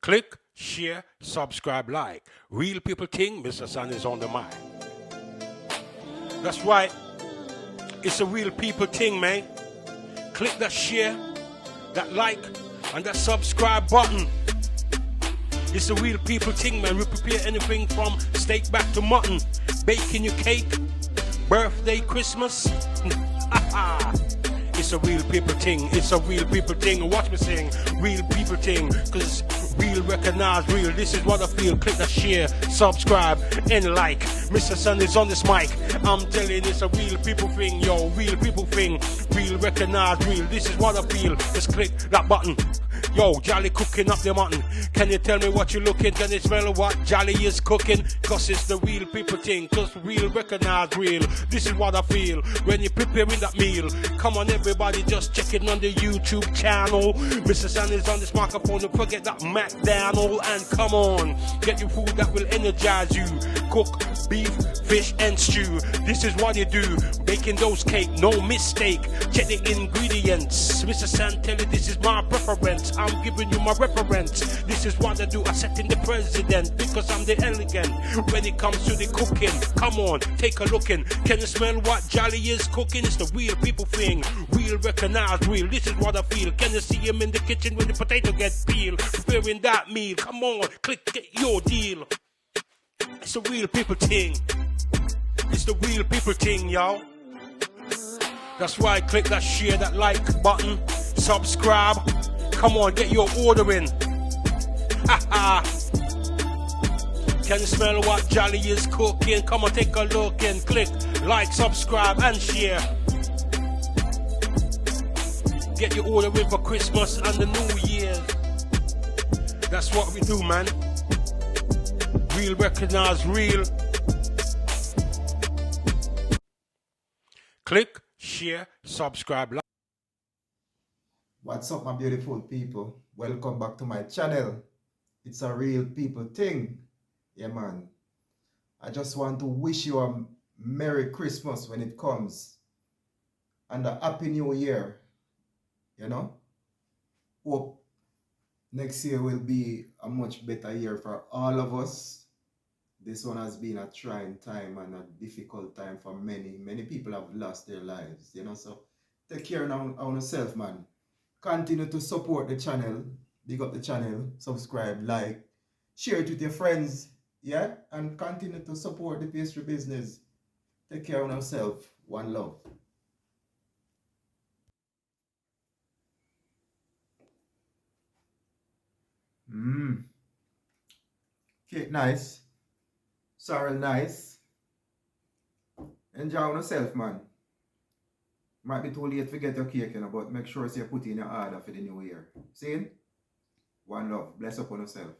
Click, share, subscribe, like. Real people think Mr. Sun is on the mic. That's right. It's a real people thing, man. Click that share, that like, and that subscribe button. It's a real people thing, man. We prepare anything from steak back to mutton. Baking your cake, birthday, Christmas. It's a real people thing. It's a real people thing. Watch me sing. Real people thing. Cause real recognize real. This is what I feel. Click the share, subscribe, and like. Mr. Sun is on this mic. I'm telling you, it's a real people thing, yo. Real people thing. Real recognize real. This is what I feel. Just click that button. Yo, Jolly cooking up the mutton. Can you tell me what you're looking? Can you smell what Jolly is cooking? Cause it's the real people thing. Cause real recognize real. This is what I feel when you're preparing that meal. Come on everybody, just check it on the YouTube channel. Mr. Sun is on this microphone. Don't forget that McDonald. And come on, get your food that will energize you. Cook beef, fish and stew. This is what you do. Baking those cake, no mistake. Check the ingredients. Mr. Sun tell you this is my preference. I'm giving you my reference. This is what I do. I set in the president because I'm the elegant. When it comes to the cooking, come on, take a looking. Can you smell what Jolly is cooking? It's the real people thing. Real recognize real. This is what I feel. Can you see him in the kitchen when the potato gets peeled? Preparing that meal. Come on, click, get your deal. It's the real people thing. It's the real people thing, y'all. That's right. Click that share, that like button, subscribe. Come on, get your order in. Can you smell what Jolly is cooking? Come on, take a look and click like, subscribe, and share. Get your order in for Christmas and the New Year's. That's what we do, man. Real recognize real. Click, share, subscribe, like. What's up, my beautiful people? Welcome back to my channel. It's a real people thing. Yeah, man. I just want to wish you a Merry Christmas when it comes. And a Happy New Year. You know? Hope next year will be a much better year for all of us. This one has been a trying time and a difficult time for many. Many people have lost their lives, you know? So take care of yourself, man. Continue to support the channel. Big up the channel. Subscribe, like, share it with your friends. Yeah? And continue to support the pastry business. Take care of yourself. One love. Cake nice. Sorrel nice. Enjoy yourself, man. Might be too late to get your cake, you know, but make sure you put in your order for the new year. See? One love. Bless upon yourself.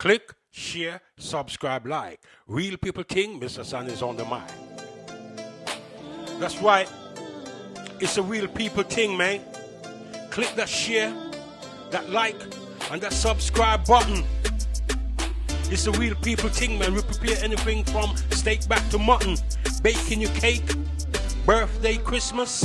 Click, share, subscribe, like. Real people thing, Mr. Sun is on the mic. That's right. It's a real people thing, man. Click that share, that like, and that subscribe button. It's a real people thing, man. We prepare anything from steak back to mutton. Baking your cake, birthday, Christmas.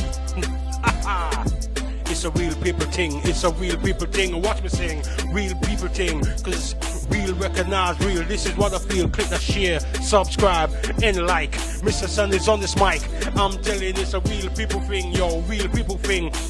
It's a real people thing. It's a real people thing. Watch me sing. Real people thing. Cause real recognize real. This is what I feel. Click that share, subscribe, and like. Mr. Sun is on this mic. I'm telling you, it's a real people thing, yo. Real people thing.